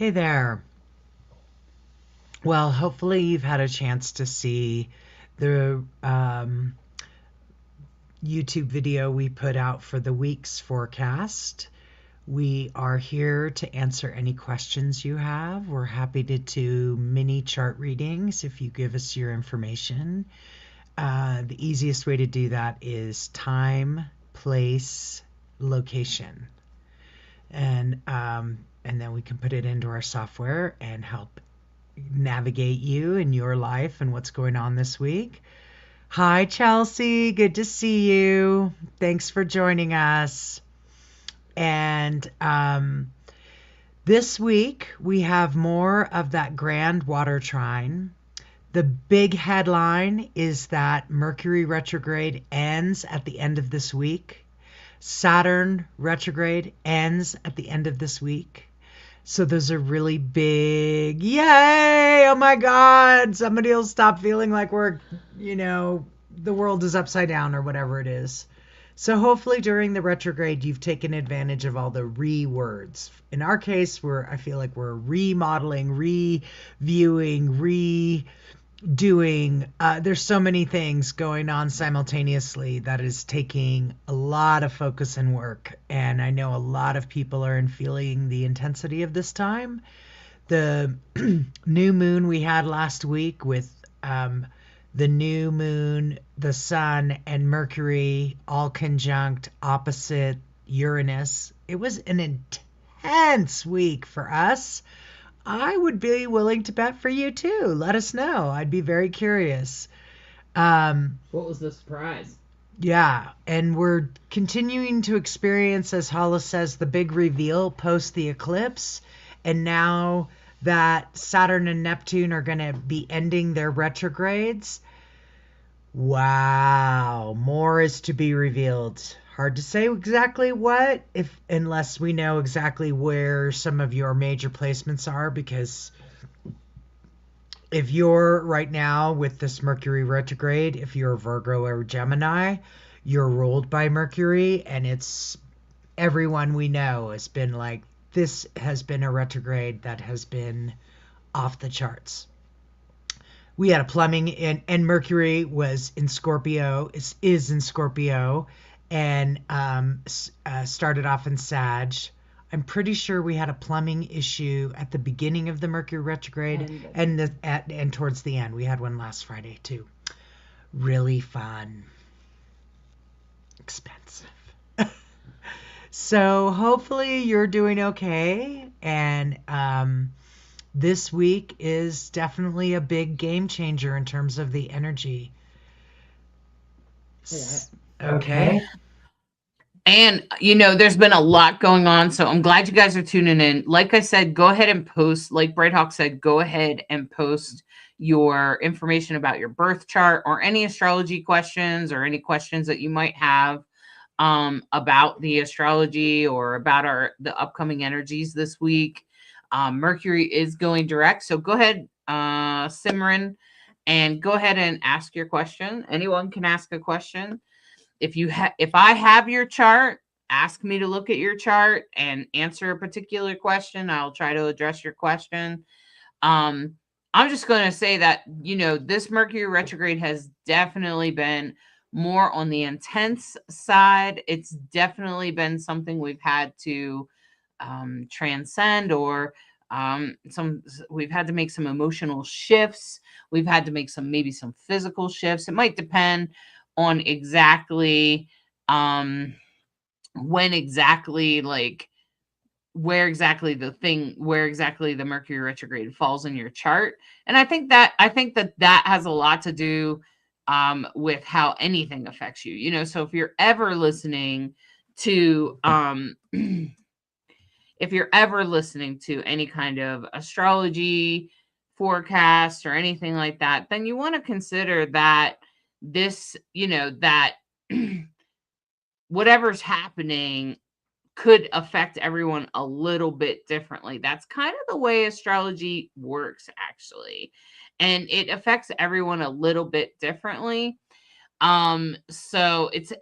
Hey there. Well, hopefully you've had a chance to see the YouTube video we put out for the week's forecast. We are here to answer any questions you have. We're happy to do mini chart readings if you give us your information. The easiest way to do that is time, place, location. And then we can put it into our software and help navigate you in your life and what's going on this week. Hi, Chelsea. Good to see you. Thanks for joining us. And this week, we have more of that grand water trine. The big headline is that Mercury retrograde ends at the end of this week. Saturn retrograde ends at the end of this week. So those are really big. Yay! Oh my God. Somebody will stop feeling like the world is upside down or whatever it is. So hopefully during the retrograde, you've taken advantage of all the words. In our case, I feel like we're remodeling, reviewing, doing. There's so many things going on simultaneously that is taking a lot of focus and work. And I know a lot of people are feeling the intensity of this time. The new moon we had last week with the new moon, the sun, and Mercury all conjunct opposite Uranus. It was an intense week for us. I would be willing to bet for you too. Let us know. I'd be very curious. What was the surprise? Yeah, and we're continuing to experience, as Hollis says, the big reveal post the eclipse. And now that Saturn and Neptune are going to be ending their retrogrades, wow, more is to be revealed. Hard to say exactly what, unless we know exactly where some of your major placements are, because if you're right now with this Mercury retrograde, if you're Virgo or Gemini, you're ruled by Mercury, and it's everyone we know has been like, this has been a retrograde that has been off the charts. We had a plumbing and Mercury was in Scorpio, is in Scorpio, and started off in Sag. I'm pretty sure we had a plumbing issue at the beginning of the Mercury retrograde and towards the end. We had one last Friday too. Really fun. Expensive. So hopefully you're doing okay. And this week is definitely a big game changer in terms of the energy. Okay. And, there's been a lot going on. So I'm glad you guys are tuning in. Like I said, go ahead and post, like Bright Hawk said, go ahead and post your information about your birth chart or any astrology questions or any questions that you might have about the astrology or about the upcoming energies this week. Mercury is going direct. So go ahead, Simran, and go ahead and ask your question. Anyone can ask a question. If I have your chart, ask me to look at your chart and answer a particular question. I'll try to address your question. I'm just going to say that, this Mercury retrograde has definitely been more on the intense side. It's definitely been something we've had to transcend, or we've had to make some emotional shifts. We've had to make maybe some physical shifts. It might depend on exactly when exactly, like where exactly the Mercury retrograde falls in your chart. And I think that has a lot to do with how anything affects you. So if you're ever listening to any kind of astrology forecast or anything like that, then you want to consider that that whatever's happening could affect everyone a little bit differently. That's kind of the way astrology works, actually. And it affects everyone a little bit differently. So it's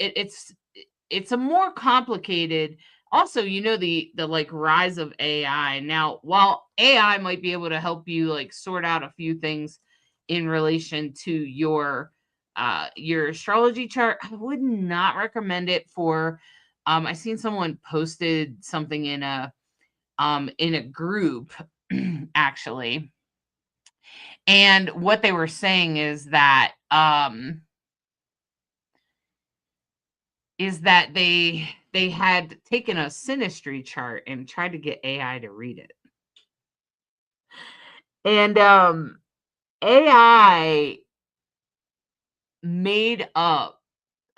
a more complicated Also, the like rise of AI. Now, while AI might be able to help you like sort out a few things in relation to your astrology chart, I would not recommend it for I seen someone posted something in a group actually. And what they were saying is that they had taken a synastry chart and tried to get AI to read it. And AI made up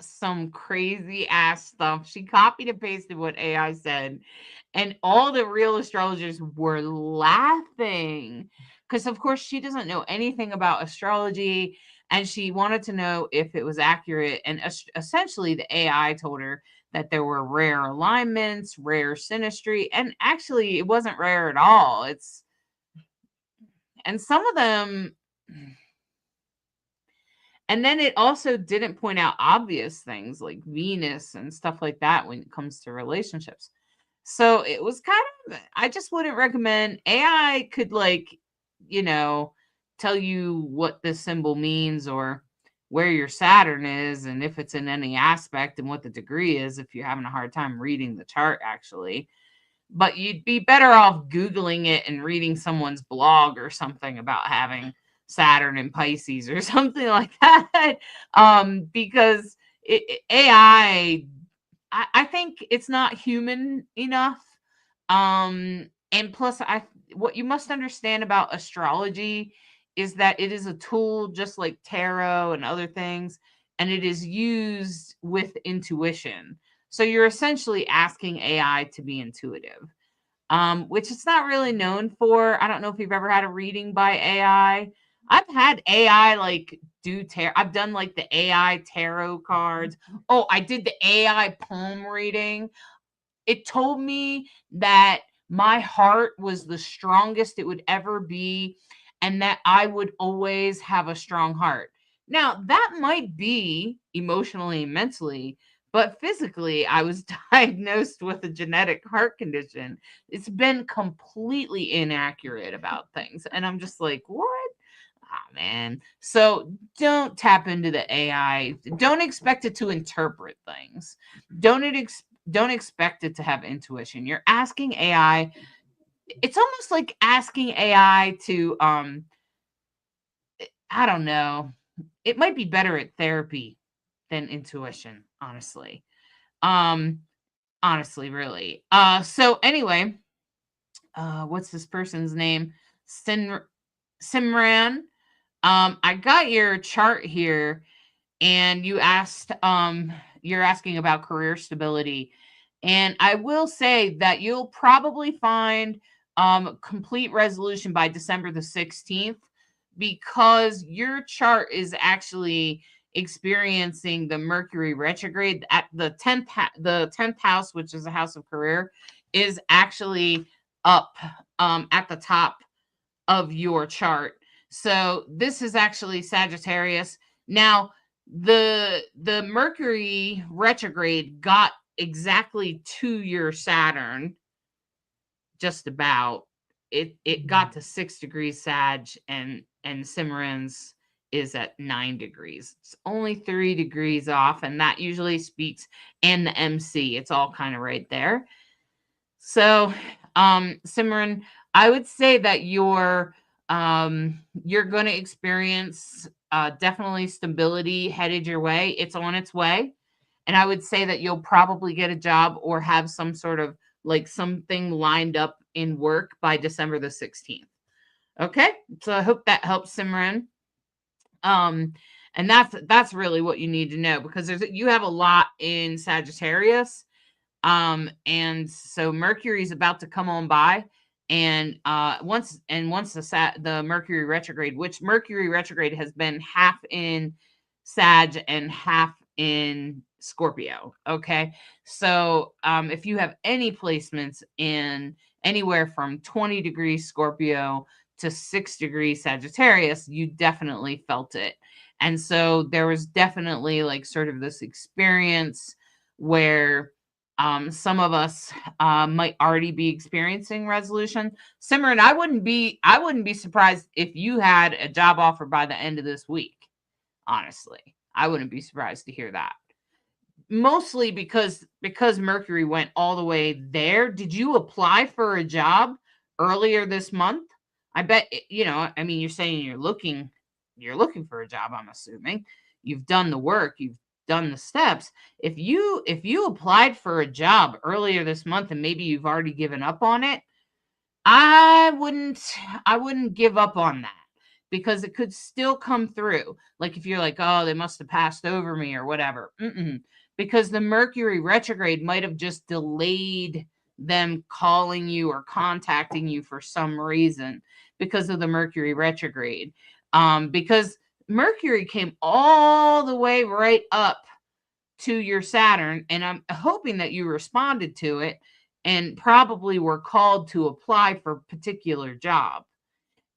some crazy ass stuff. She copied and pasted what AI said, and all the real astrologers were laughing because, of course, she doesn't know anything about astrology, and she wanted to know if it was accurate. And essentially, the AI told her that there were rare alignments, rare synastry, and actually, it wasn't rare at all. And some of them. And then it also didn't point out obvious things like Venus and stuff like that when it comes to relationships. So it was kind of, I just wouldn't recommend. AI could tell you what this symbol means or where your Saturn is and if it's in any aspect and what the degree is if you're having a hard time reading the chart actually. But you'd be better off Googling it and reading someone's blog or something about having Saturn and Pisces or something like that. Because AI, I think it's not human enough. And plus, what you must understand about astrology is that it is a tool just like tarot and other things, and it is used with intuition. So you're essentially asking AI to be intuitive, which it's not really known for. I don't know if you've ever had a reading by AI. I've had AI like do tarot. I've done like the AI tarot cards. Oh, I did the AI poem reading. It told me that my heart was the strongest it would ever be and that I would always have a strong heart. Now, that might be emotionally and mentally, but physically, I was diagnosed with a genetic heart condition. It's been completely inaccurate about things. And I'm just like, what? Oh, man. So don't tap into the AI. Don't expect it to interpret things. Don't expect it to have intuition. You're asking AI. It's almost like asking AI to I don't know. It might be better at therapy than intuition, honestly. Um honestly, really. So anyway, what's this person's name? Simran. I got your chart here and you're asking about career stability. And I will say that you'll probably find complete resolution by December the 16th because your chart is actually experiencing the Mercury retrograde at the 10th house, which is a house of career, is actually up at the top of your chart. So this is actually Sagittarius. Now, the Mercury retrograde got exactly to your Saturn, just about. It got to 6 degrees Sag, and Simran's is at 9 degrees. It's only 3 degrees off, and that usually speaks, and the MC. It's all kind of right there. So, Simran, I would say that you're going to experience definitely stability headed your way. It's on its way. And I would say that you'll probably get a job or have some sort of like something lined up in work by December the 16th. Okay. So I hope that helps, Simran. And that's really what you need to know because you have a lot in Sagittarius. And so Mercury is about to come on by. And once the Mercury retrograde, which Mercury retrograde has been half in Sag and half in Scorpio. Okay. So if you have any placements in anywhere from 20 degrees Scorpio to 6 degrees Sagittarius, you definitely felt it. And so there was definitely like sort of this experience where Some of us might already be experiencing resolution. Simran, I wouldn't be surprised if you had a job offer by the end of this week. Honestly, I wouldn't be surprised to hear that. Mostly because Mercury went all the way there. Did you apply for a job earlier this month? I bet I mean, you're saying you're looking for a job, I'm assuming. You've done the work, you've done the steps. If you applied for a job earlier this month and maybe you've already given up on it, I wouldn't give up on that, because it could still come through. Like if you're like, oh, they must have passed over me or whatever. Because the Mercury retrograde might have just delayed them calling you or contacting you for some reason because of the Mercury retrograde. Because Mercury came all the way right up to your Saturn, and I'm hoping that you responded to it and probably were called to apply for a particular job.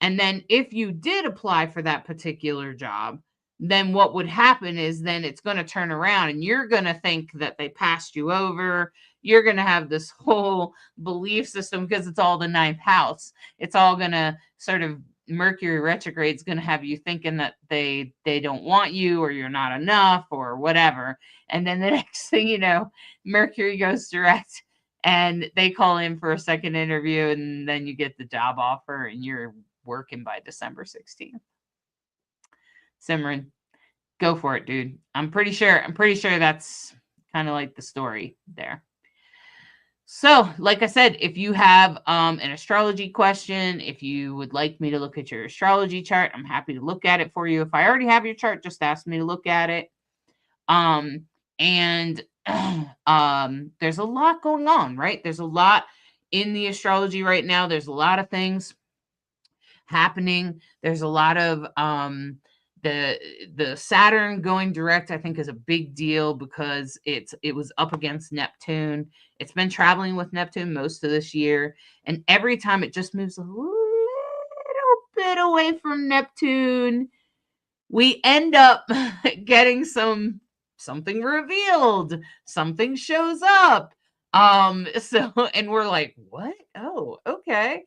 And then if you did apply for that particular job, then what would happen is then it's going to turn around and you're going to think that they passed you over. You're going to have this whole belief system, because it's all the ninth house. It's all going to sort of, Mercury retrograde is going to have you thinking that they don't want you, or you're not enough, or whatever. And then the next thing you know, Mercury goes direct and they call in for a second interview, and then you get the job offer and you're working by December 16th. Simran, go for it, dude. I'm pretty sure that's kind of like the story there. So, like I said, if you have an astrology question, if you would like me to look at your astrology chart, I'm happy to look at it for you. If I already have your chart, just ask me to look at it. There's a lot going on, right? There's a lot in the astrology right now. There's a lot of things happening. There's a lot of the Saturn going direct, I think, is a big deal because it was up against Neptune. It's been traveling with Neptune most of this year, and every time it just moves a little bit away from Neptune, we end up getting something revealed, something shows up. And we're like, what? Oh, okay.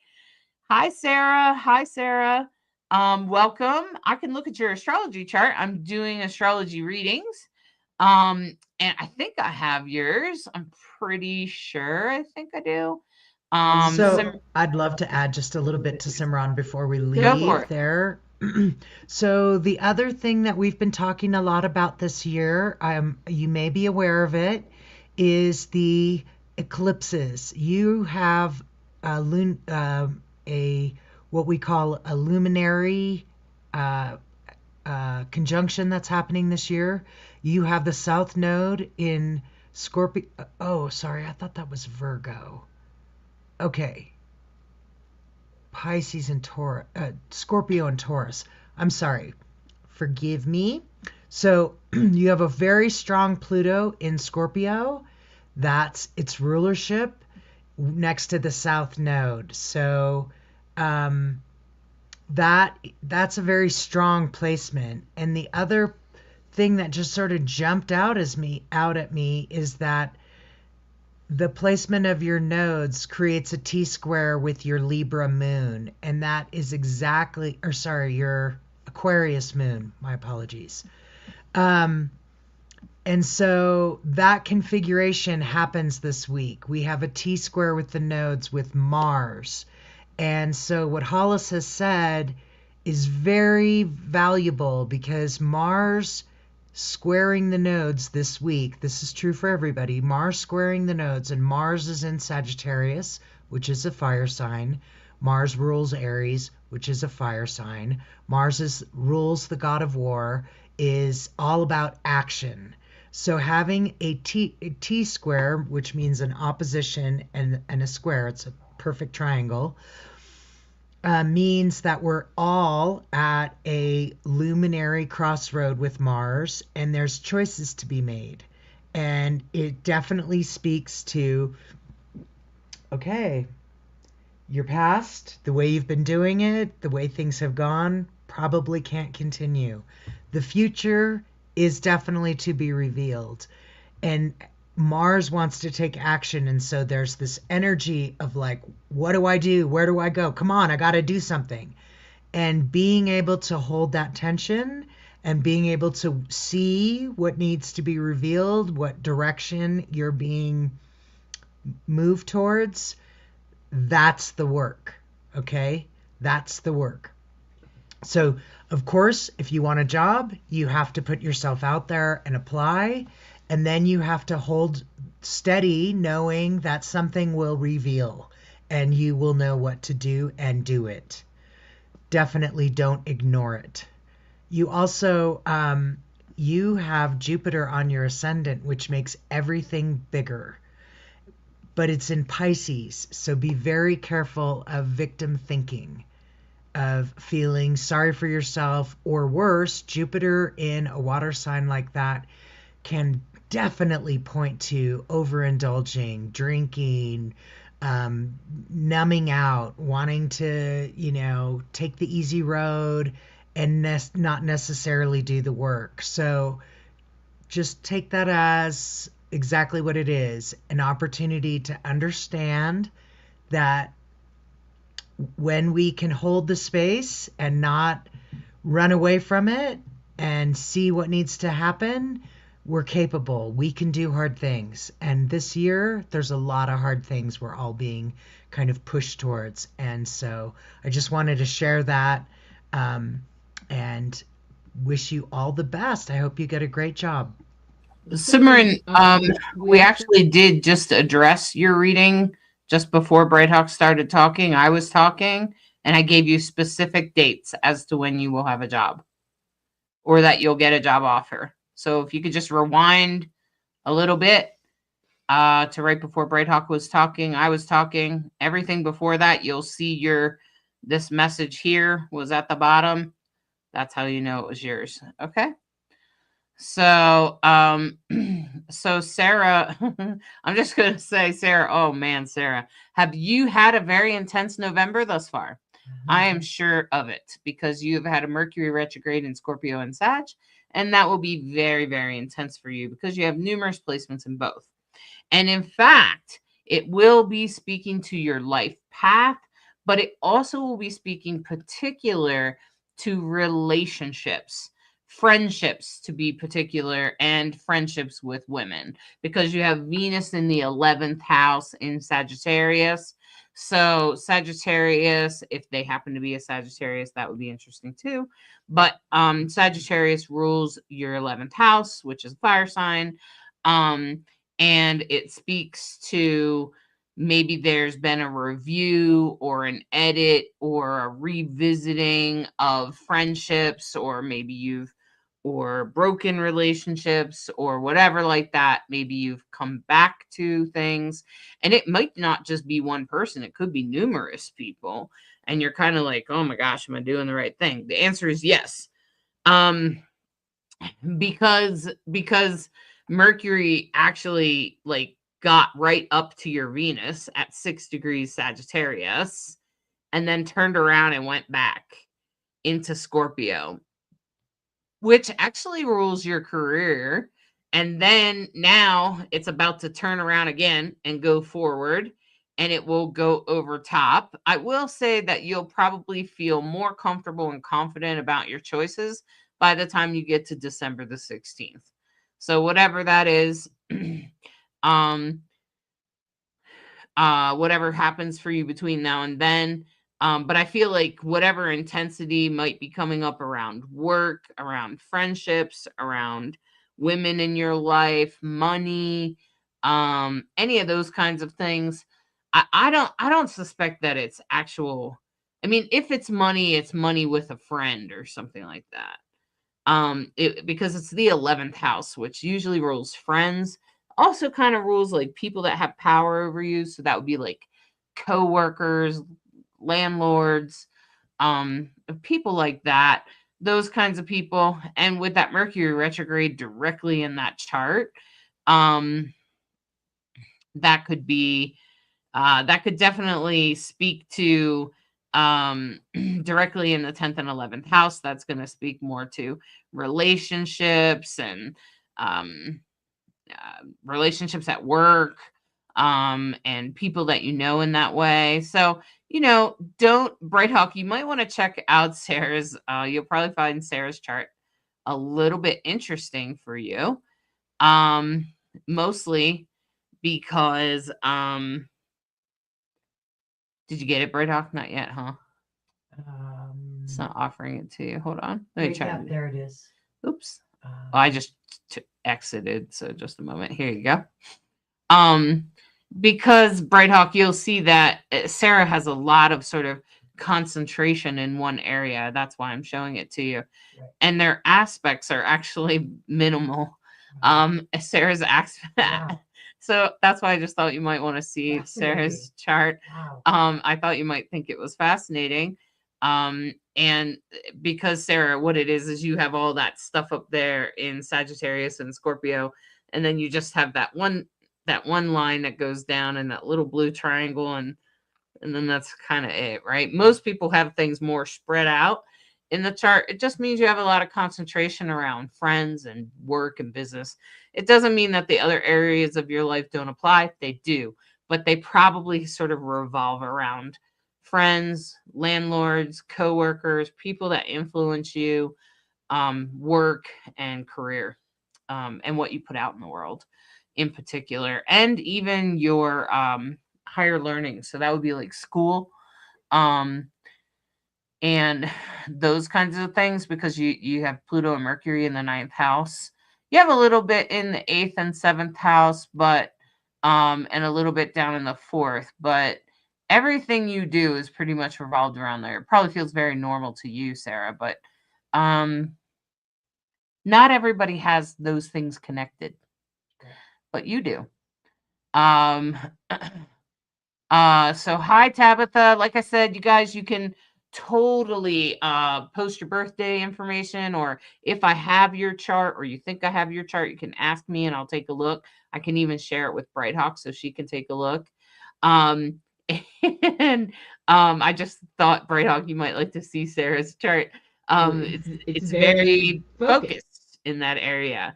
Hi, Sarah. Welcome. I can look at your astrology chart. I'm doing astrology readings. And I think I have yours. I'm pretty sure. I think I do. So I'd love to add just a little bit to Simran before we Go for leave it. there. So the other thing that we've been talking a lot about this year, you may be aware of it, is the eclipses. You have what we call a luminary conjunction that's happening this year. You have the South Node in Scorpio. Oh, sorry, I thought that was Virgo. Okay. Pisces and Taurus, Scorpio and Taurus. I'm sorry. Forgive me. So you have a very strong Pluto in Scorpio. That's its rulership next to the South Node. So that's a very strong placement. And the other thing that just sort of jumped out at me is that the placement of your nodes creates a T-square with your Libra moon, and that is your Aquarius moon. My apologies. And so that configuration happens this week. We have a T-square with the nodes with Mars. And so what Hollis has said is very valuable, because Mars squaring the nodes this week, this is true for everybody, Mars squaring the nodes, and Mars is in Sagittarius, which is a fire sign. Mars rules Aries, which is a fire sign. Mars rules the god of war, is all about action. So having a T square, which means an opposition and a square, it's a perfect triangle, means that we're all at a luminary crossroad with Mars, and there's choices to be made. And it definitely speaks to, okay, your past, the way you've been doing it, the way things have gone, probably can't continue. The future is definitely to be revealed. And Mars wants to take action. And so there's this energy of like, what do I do? Where do I go? Come on, I got to do something. And being able to hold that tension and being able to see what needs to be revealed, what direction you're being moved towards, that's the work. Okay? That's the work. So, of course, if you want a job, you have to put yourself out there and apply. And then you have to hold steady, knowing that something will reveal and you will know what to do and do it. Definitely don't ignore it. You also, you have Jupiter on your ascendant, which makes everything bigger. But it's in Pisces, so be very careful of victim thinking, of feeling sorry for yourself, or worse, Jupiter in a water sign like that can definitely point to overindulging, drinking, numbing out, wanting to, take the easy road and not necessarily do the work. So just take that as exactly what it is, an opportunity to understand that when we can hold the space and not run away from it and see what needs to happen, we're capable. We can do hard things. And this year, there's a lot of hard things we're all being kind of pushed towards. And so I just wanted to share that and wish you all the best. I hope you get a great job. Simran, we actually did just address your reading just before Brighthawk started talking. I was talking, and I gave you specific dates as to when you will have a job or that you'll get a job offer. So if you could just rewind a little bit to right before Brighthawk was talking, I was talking. Everything before that, you'll see this message here was at the bottom. That's how you know it was yours. Okay. So, so Sarah, I'm just going to say, Sarah, oh man, Sarah, have you had a very intense November thus far? I am sure of it because you've had a Mercury retrograde in Scorpio and Sag, and that will be very, very intense for you because you have numerous placements in both. And in fact, it will be speaking to your life path, but it also will be speaking particular to relationships, friendships to be particular, and friendships with women, because you have Venus in the 11th house in Sagittarius. So Sagittarius, if they happen to be a Sagittarius, that would be interesting too. But Sagittarius rules your 11th house, which is a fire sign. And it speaks to maybe there's been a review or an edit or a revisiting of friendships, or maybe or broken relationships or whatever like that. Maybe you've come back to things, and it might not just be one person. It could be numerous people. And you're kind of like, oh my gosh, am I doing the right thing? The answer is yes. Because Mercury actually got right up to your Venus at 6 degrees Sagittarius and then turned around and went back into Scorpio, which actually rules your career. And then now it's about to turn around again and go forward, and it will go over top. I will say that you'll probably feel more comfortable and confident about your choices by the time you get to December the 16th. So whatever that is, whatever happens for you between now and then. But I feel like whatever intensity might be coming up around work, around friendships, around women in your life, money, any of those kinds of things, I don't suspect that it's actual. I mean, if it's money with a friend or something like that. Because it's the 11th house, which usually rules friends, also kind of rules like people that have power over you. So that would be like coworkers, landlords, people like that, those kinds of people. And with that Mercury retrograde directly in that chart, that could definitely speak to directly in the 10th and 11th house. That's going to speak more to relationships and relationships at work, and people that you know in that way. So, don't Bright Hawk, you might want to check out Sarah's. You'll probably find Sarah's chart a little bit interesting for you. Mostly because did you get it, Bright Hawk? Not yet, huh? It's not offering it to you. Hold on. Let me try. Yeah, there it is. Oops. I just exited, so just a moment. Here you go. Because Bright Hawk, you'll see that Sarah has a lot of sort of concentration in one area. That's why I'm showing it to you. Right. And their aspects are actually minimal. Sarah's aspect. Wow. So that's why I just thought you might want to see Sarah's chart. Wow. I thought you might think it was fascinating. And because Sarah, what it is you have all that stuff up there in Sagittarius and Scorpio, and then you just have that one line that goes down in that little blue triangle, and then that's kind of it, right? Most people have things more spread out in the chart. It just means you have a lot of concentration around friends and work and business. It doesn't mean that the other areas of your life don't apply. They do, but they probably sort of revolve around friends, landlords, coworkers, people that influence you, work and career, and what you put out in the world in particular, and even your higher learning. So that would be like school, and those kinds of things, because you have Pluto and Mercury in the 9th house. You have a little bit in the 8th and 7th house, but and a little bit down in the 4th, but everything you do is pretty much revolved around there. It probably feels very normal to you, Sarah, but not everybody has those things connected, but you do. So hi, Tabitha. Like I said, you guys, you can totally post your birthday information, or if I have your chart or you think I have your chart, you can ask me and I'll take a look. I can even share it with Bright Hawk so she can take a look. And I just thought, Bright Hawk, you might like to see Sarah's chart. It's very focused in that area.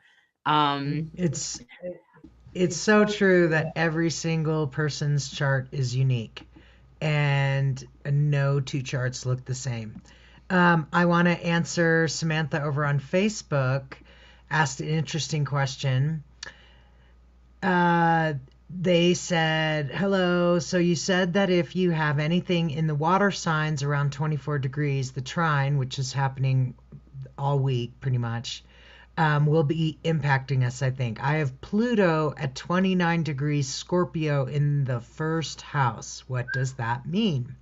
It's so true that every single person's chart is unique, and no two charts look the same. I want to answer Samantha over on Facebook, asked an interesting question. They said, hello, so you said that if you have anything in the water signs around 24 degrees, the trine, which is happening all week pretty much, will be impacting us, I think. I have Pluto at 29 degrees Scorpio in the 1st house. What does that mean?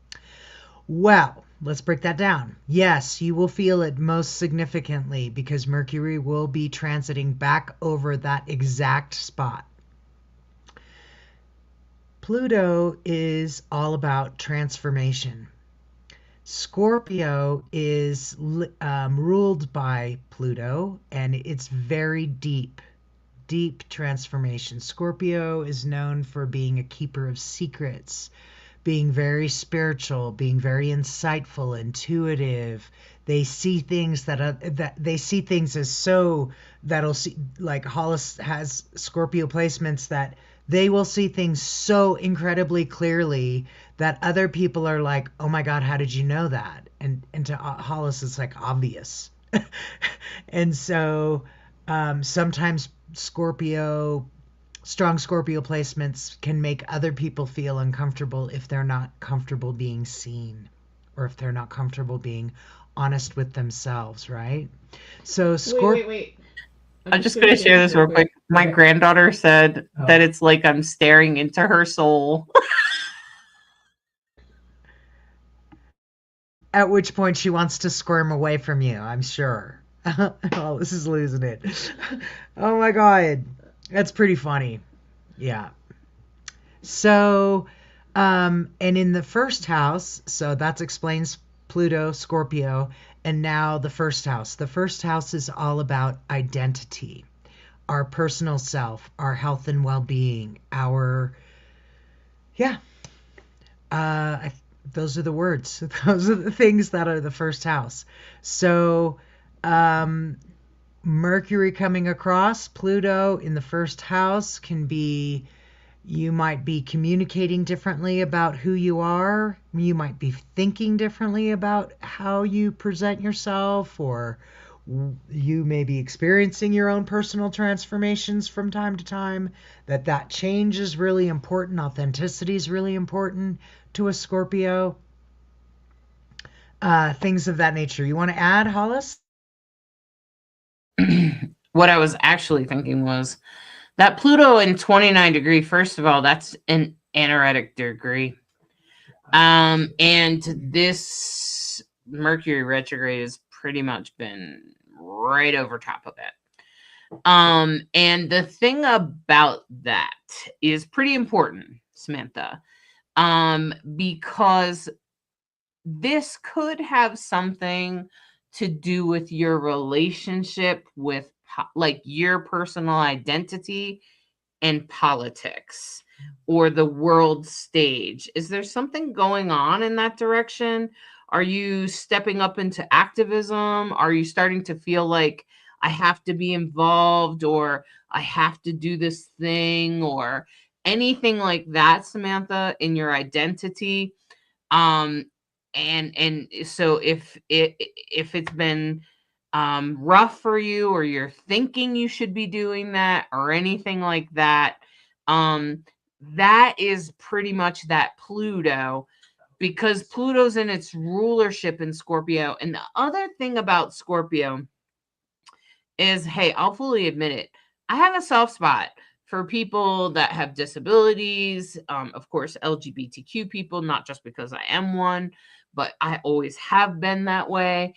Well, let's break that down. Yes, you will feel it most significantly because Mercury will be transiting back over that exact spot. Pluto is all about transformation. Scorpio is ruled by Pluto, and it's very deep transformation. Scorpio is known for being a keeper of secrets, being very spiritual, being very insightful, intuitive. They see things that they see things as so that'll see, like Hollis has Scorpio placements that they will see things so incredibly clearly that other people are like, oh my God, how did you know that? And to Hollis, it's like obvious. And so sometimes strong Scorpio placements can make other people feel uncomfortable if they're not comfortable being seen, or if they're not comfortable being honest with themselves, right? So wait. I'm just going to share this real quick. My granddaughter said that it's like I'm staring into her soul. At which point she wants to squirm away from you, I'm sure. Oh, this is losing it. Oh my God. That's pretty funny. Yeah. So, and in the 1st house, so that explains Pluto, Scorpio, and now the 1st house. The 1st house is all about identity, our personal self, our health and well-being, those are the words. Those are the things that are the 1st house. So Mercury coming across Pluto in the first house can be, you might be communicating differently about who you are. You might be thinking differently about how you present yourself, or you may be experiencing your own personal transformations from time to time. That change is really important. Authenticity is really important to a Scorpio. Things of that nature. You want to add, Hollis? What I was actually thinking was that Pluto in 29 degree, first of all, that's an anaretic degree. And this Mercury retrograde has pretty much been right over top of it. And the thing about that is pretty important, Samantha, because this could have something to do with your relationship with like your personal identity and politics or the world stage. Is there something going on in that direction? Are you stepping up into activism? Are you starting to feel like I have to be involved, or I have to do this thing, or anything like that, Samantha, in your identity? Um, and so if it's been rough for you, or you're thinking you should be doing that, or anything like that, that is pretty much that Pluto, because Pluto's in its rulership in Scorpio. And the other thing about Scorpio is, hey, I'll fully admit it, I have a soft spot for people that have disabilities, of course, LGBTQ people, not just because I am one, but I always have been that way.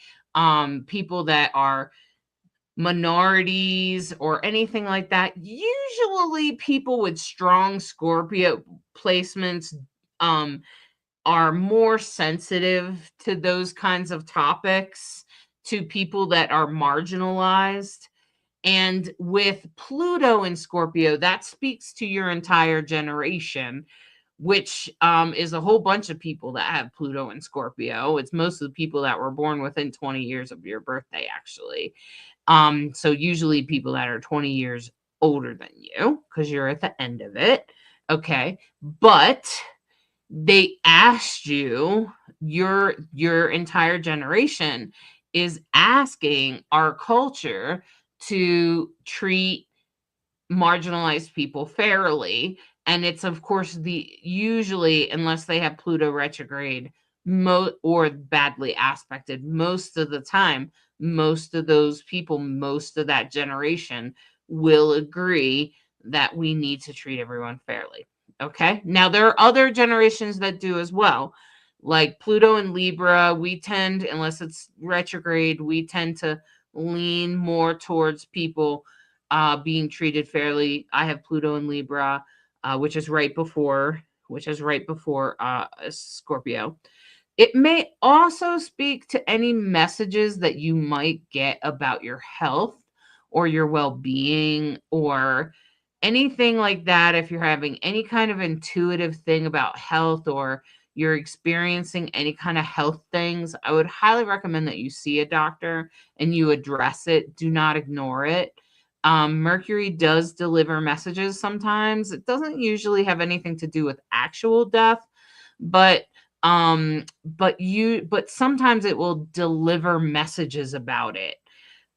People that are minorities or anything like that. Usually people with strong Scorpio placements are more sensitive to those kinds of topics, to people that are marginalized. And with Pluto in Scorpio, that speaks to your entire generation, which is a whole bunch of people that have Pluto in Scorpio. It's most of the people that were born within 20 years of your birthday, actually. So usually people that are 20 years older than you, because you're at the end of it. Okay. But they asked you, your entire generation is asking our culture to treat marginalized people fairly. And it's, of course, usually, unless they have Pluto retrograde or badly aspected, most of the time, most of those people, most of that generation will agree that we need to treat everyone fairly. Okay. Now, there are other generations that do as well. Like Pluto and Libra, we tend, unless it's retrograde, we tend to lean more towards people being treated fairly. I have Pluto and Libra, which is right before Scorpio. It may also speak to any messages that you might get about your health or your well-being or anything like that. If you're having any kind of intuitive thing about health, or you're experiencing any kind of health things, I would highly recommend that you see a doctor and you address it. Do not ignore it. Mercury does deliver messages sometimes. It doesn't usually have anything to do with actual death, but sometimes it will deliver messages about it.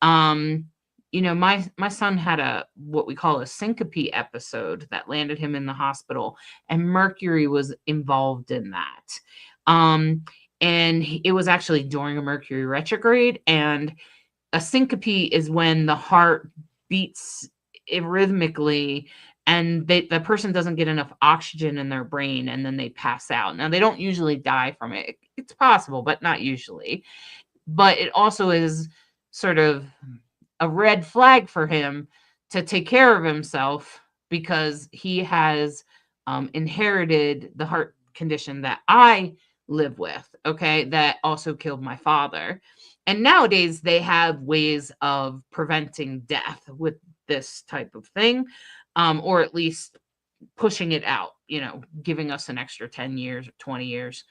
My son had what we call a syncope episode that landed him in the hospital, and Mercury was involved in that. And it was actually during a Mercury retrograde, and a syncope is when the heart beats rhythmically, and the person doesn't get enough oxygen in their brain, and then they pass out. Now, they don't usually die from it. It's possible, but not usually. But it also is sort of a red flag for him to take care of himself, because he has inherited the heart condition that I live with, okay, that also killed my father. And nowadays they have ways of preventing death with this type of thing, or at least pushing it out, giving us an extra 10 years or 20 years.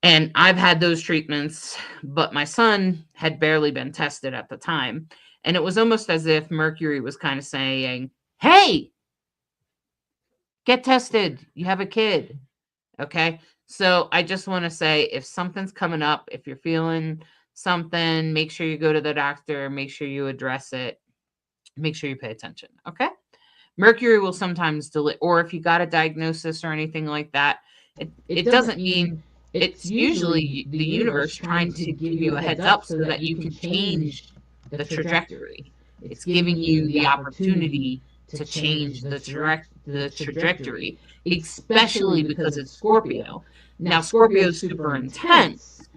And I've had those treatments, but my son had barely been tested at the time. And it was almost as if Mercury was kind of saying, hey, get tested. You have a kid. Okay. So I just want to say, if something's coming up, if you're feeling something, make sure you go to the doctor, make sure you address it, make sure you pay attention. Okay. Mercury will sometimes delay, or if you got a diagnosis or anything like that, it doesn't mean, it's usually the universe trying to give you a heads up so that you can change the trajectory. It's giving you the opportunity to change the trajectory, especially because it's Scorpio. Now, Scorpio is super intense,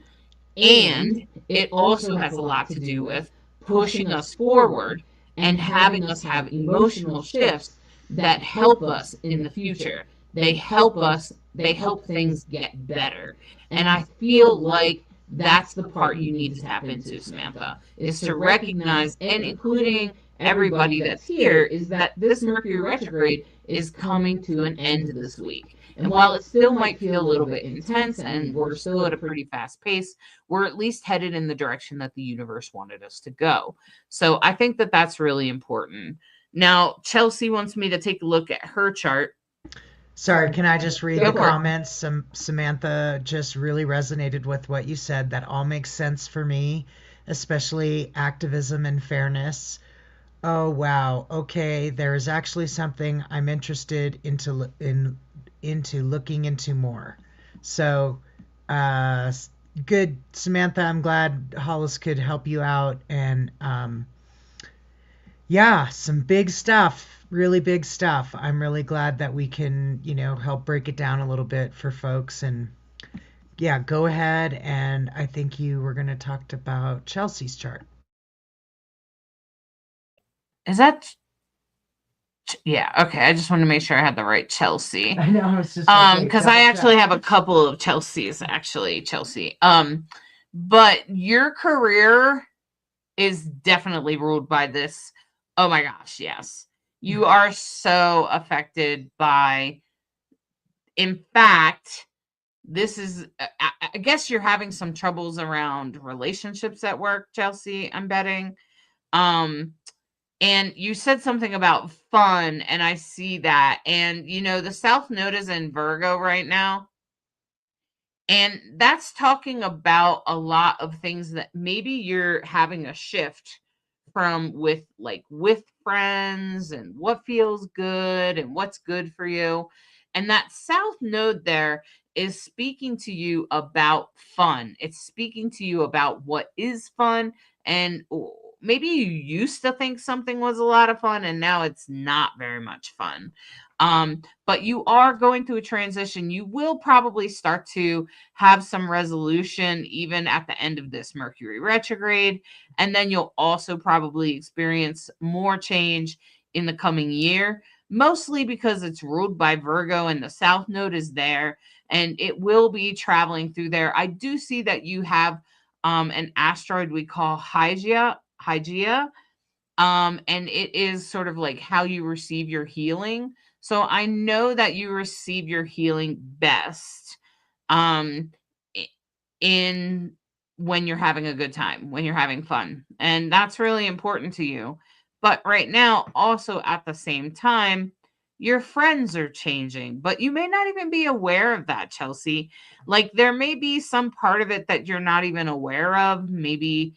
and it also has a lot to do with pushing us forward and having us have emotional shifts that help us in the future. They help things get better. And I feel like that's the part you need to tap into, Samantha, is to recognize, and including everybody that's here, is that this Mercury retrograde is coming to an end this week. And while it still might feel a little bit intense and we're still at a pretty fast pace, we're at least headed in the direction that the universe wanted us to go. So I think that that's really important. Now, Chelsea wants me to take a look at her chart. Sorry, can I just read Go the for it. comments? Samantha just really resonated with what you said. That all makes sense for me, especially activism and fairness. Oh wow. Okay, there is actually something I'm interested into looking into more. So, good, Samantha. I'm glad Hollis could help you out, and yeah, some big stuff, really big stuff. I'm really glad that we can, help break it down a little bit for folks. And yeah, go ahead. And I think you were going to talk about Chelsea's chart. Is that? Yeah. Okay. I just wanted to make sure I had the right Chelsea. I know. I was just because I actually have a couple of Chelseas. Actually, Chelsea. But your career is definitely ruled by this. Oh my gosh, yes. You are so affected by, in fact, this is, I guess you're having some troubles around relationships at work, Chelsea, I'm betting. And you said something about fun, and I see that. And, the South Node is in Virgo right now. And that's talking about a lot of things that maybe you're having a shift from with friends and what feels good and what's good for you. And that South Node there is speaking to you about fun. It's speaking to you about what is fun. And maybe you used to think something was a lot of fun and now it's not very much fun. But you are going through a transition. You will probably start to have some resolution even at the end of this Mercury retrograde. And then you'll also probably experience more change in the coming year, mostly because it's ruled by Virgo and the South Node is there and it will be traveling through there. I do see that you have an asteroid we call Hygeia. And it is sort of like how you receive your healing. So I know that you receive your healing best in when you're having a good time, when you're having fun. And that's really important to you. But right now, also at the same time, your friends are changing, but you may not even be aware of that, Chelsea. Like there may be some part of it that you're not even aware of. Maybe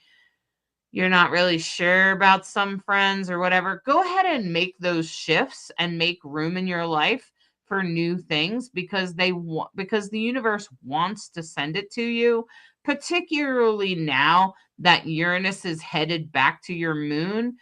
you're not really sure about some friends or whatever. Go ahead and make those shifts and make room in your life for new things because because the universe wants to send it to you, particularly now that Uranus is headed back to your moon.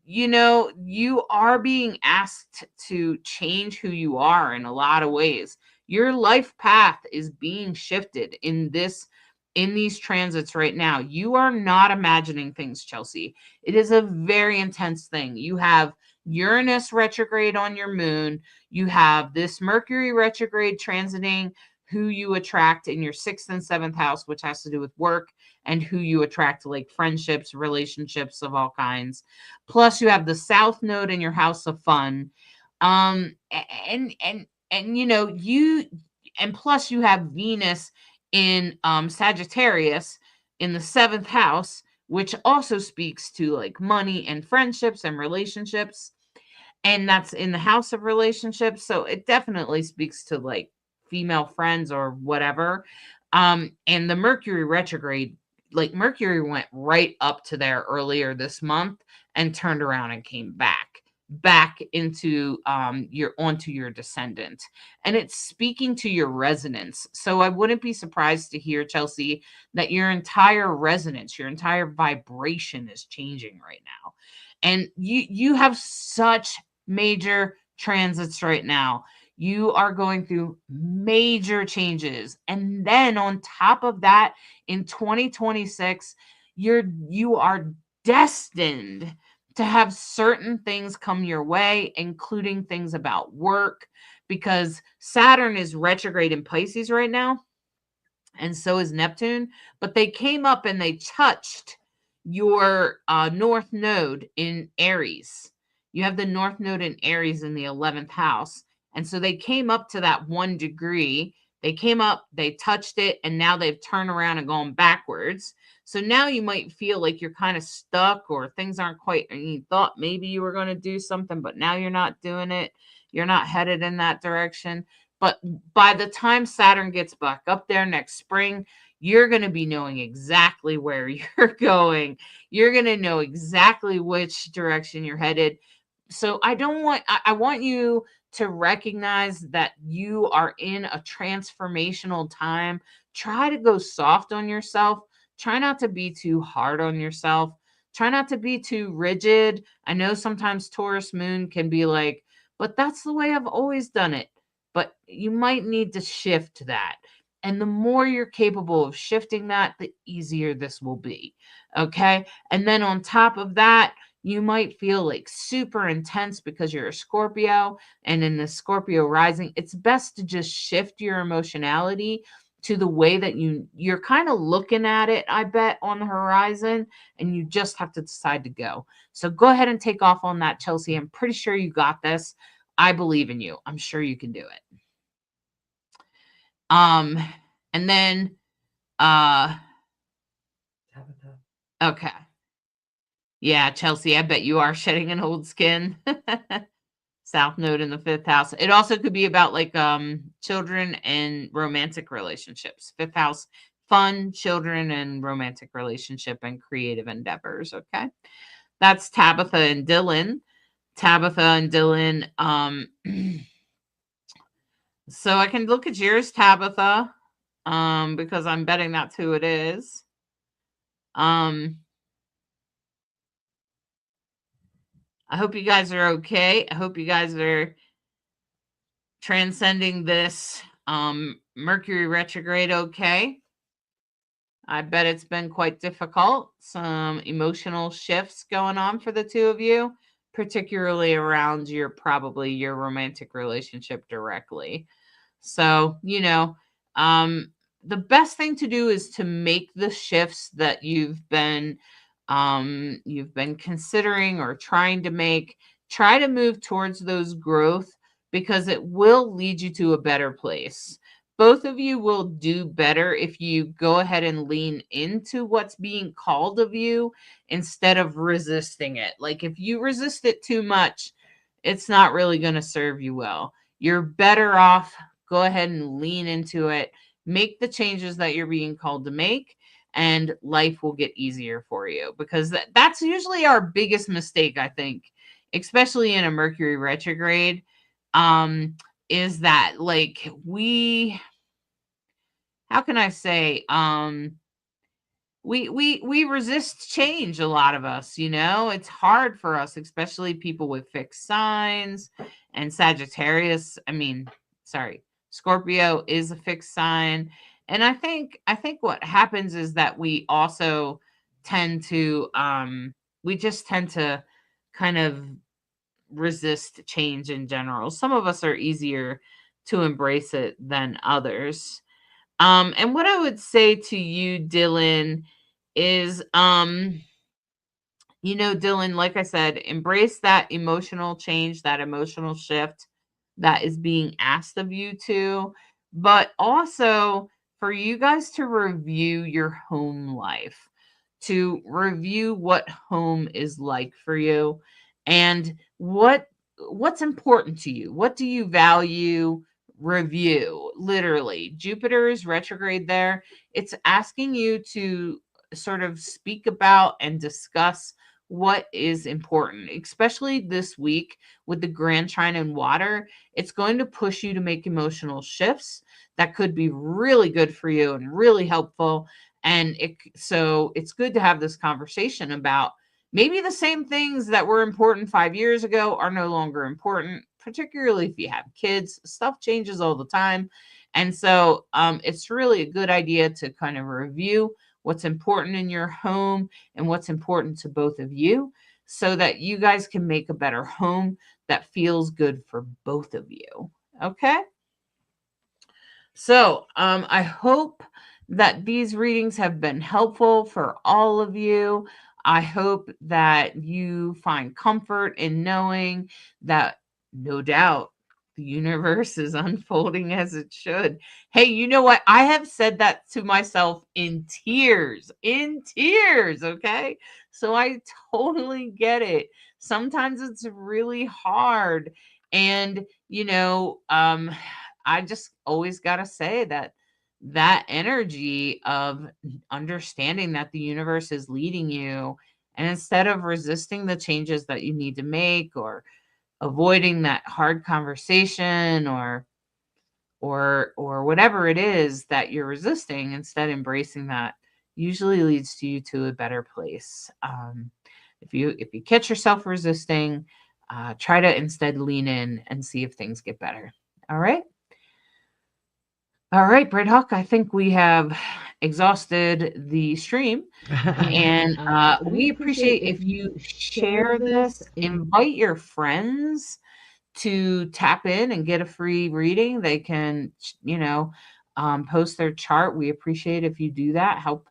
You are being asked to change who you are in a lot of ways. Your life path is being shifted in these transits right now. You are not imagining things, Chelsea. It is a very intense thing. You have Uranus retrograde on your moon. You have this Mercury retrograde transiting who you attract in your 6th and 7th house, which has to do with work and who you attract, like friendships, relationships of all kinds. Plus you have the South Node in your house of fun. And plus you have Venus in Sagittarius in the 7th house, which also speaks to like money and friendships and relationships. And that's in the house of relationships. So it definitely speaks to like female friends or whatever. And the Mercury retrograde, like Mercury went right up to there earlier this month and turned around and came back into your onto your descendant, and it's speaking to your resonance. So I wouldn't be surprised to hear, Chelsea, that your entire resonance, your entire vibration is changing right now. And you have such major transits right now. You are going through major changes. And then on top of that, in 2026, you are destined to have certain things come your way, including things about work, because Saturn is retrograde in Pisces right now, and so is Neptune. But they came up and they touched your North Node in Aries. You have the North Node in Aries in the 11th house. And so they came up to that 1 degree. They came up, they touched it, and now they've turned around and gone backwards. So now you might feel like you're kind of stuck or things aren't quite, and you thought maybe you were going to do something, but now you're not doing it. You're not headed in that direction. But by the time Saturn gets back up there next spring, you're going to be knowing exactly where you're going. You're going to know exactly which direction you're headed. So I want you to recognize that you are in a transformational time. Try to go soft on yourself. Try not to be too hard on yourself. Try not to be too rigid. I know sometimes Taurus moon can be like, but that's the way I've always done it. But you might need to shift that. And the more you're capable of shifting that, the easier this will be. Okay. And then on top of that, you might feel like super intense because you're a Scorpio, and in the Scorpio rising, it's best to just shift your emotionality to the way that you're kind of looking at it, I bet, on the horizon, and you just have to decide to go. So go ahead and take off on that, Chelsea. I'm pretty sure you got this. I believe in you. I'm sure you can do it. And then okay. Yeah, Chelsea, I bet you are shedding an old skin. South Node in the 5th house. It also could be about like children and romantic relationships. 5th house, fun, children, and romantic relationship and creative endeavors. Okay. That's Tabitha and Dylan. Tabitha and Dylan. So I can look at yours, Tabitha, because I'm betting that's who it is. I hope you guys are okay. I hope you guys are transcending this Mercury retrograde okay. I bet it's been quite difficult. Some emotional shifts going on for the two of you, particularly around your romantic relationship directly. So, the best thing to do is to make the shifts that you've been considering or trying to make. Try to move towards those growth, because it will lead you to a better place. Both of you will do better if you go ahead and lean into what's being called of you instead of resisting it. Like if you resist it too much, it's not really going to serve you well. You're better off go ahead and lean into it, make the changes that you're being called to make, and life will get easier for you, because that's usually our biggest mistake, I think, especially in a Mercury retrograde, is that like how can I say, we resist change, a lot of us, it's hard for us, especially people with fixed signs. And Sagittarius, Scorpio is a fixed sign. And I think what happens is that we also tend to we just tend to kind of resist change in general. Some of us are easier to embrace it than others. And what I would say to you, Dylan, is Dylan, like I said, embrace that emotional change, that emotional shift that is being asked of you to, but also for you guys to review your home life, to review what home is like for you and what's important to you. What do you value? Review. Literally, Jupiter is retrograde there. It's asking you to sort of speak about and discuss what is important, especially this week with the Grand Trine in water. It's going to push you to make emotional shifts that could be really good for you and really helpful. And so it's good to have this conversation about maybe the same things that were important 5 years ago are no longer important, particularly if you have kids. Stuff changes all the time. And so it's really a good idea to kind of review what's important in your home and what's important to both of you so that you guys can make a better home that feels good for both of you. Okay? So I hope that these readings have been helpful for all of you. I hope that you find comfort in knowing that no doubt the universe is unfolding as it should. Hey, you know what? I have said that to myself in tears, okay? So I totally get it. Sometimes it's really hard. And, I just always got to say that energy of understanding that the universe is leading you, and instead of resisting the changes that you need to make or avoiding that hard conversation or whatever it is that you're resisting, instead embracing that usually leads you to a better place. If you catch yourself resisting, try to instead lean in and see if things get better. All right. All right, Bright Hawk, I think we have exhausted the stream. And we appreciate if you share this, invite your friends to tap in and get a free reading. They can, post their chart. We appreciate if you do that. Help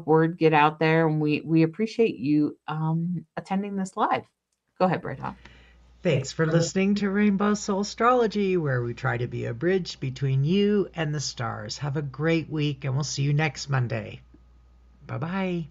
word get out there, and we appreciate you attending this live. Go ahead, Bright Hawk. Thanks for listening to Rainbow Soul Astrology, where we try to be a bridge between you and the stars. Have a great week, and we'll see you next Monday. Bye-bye.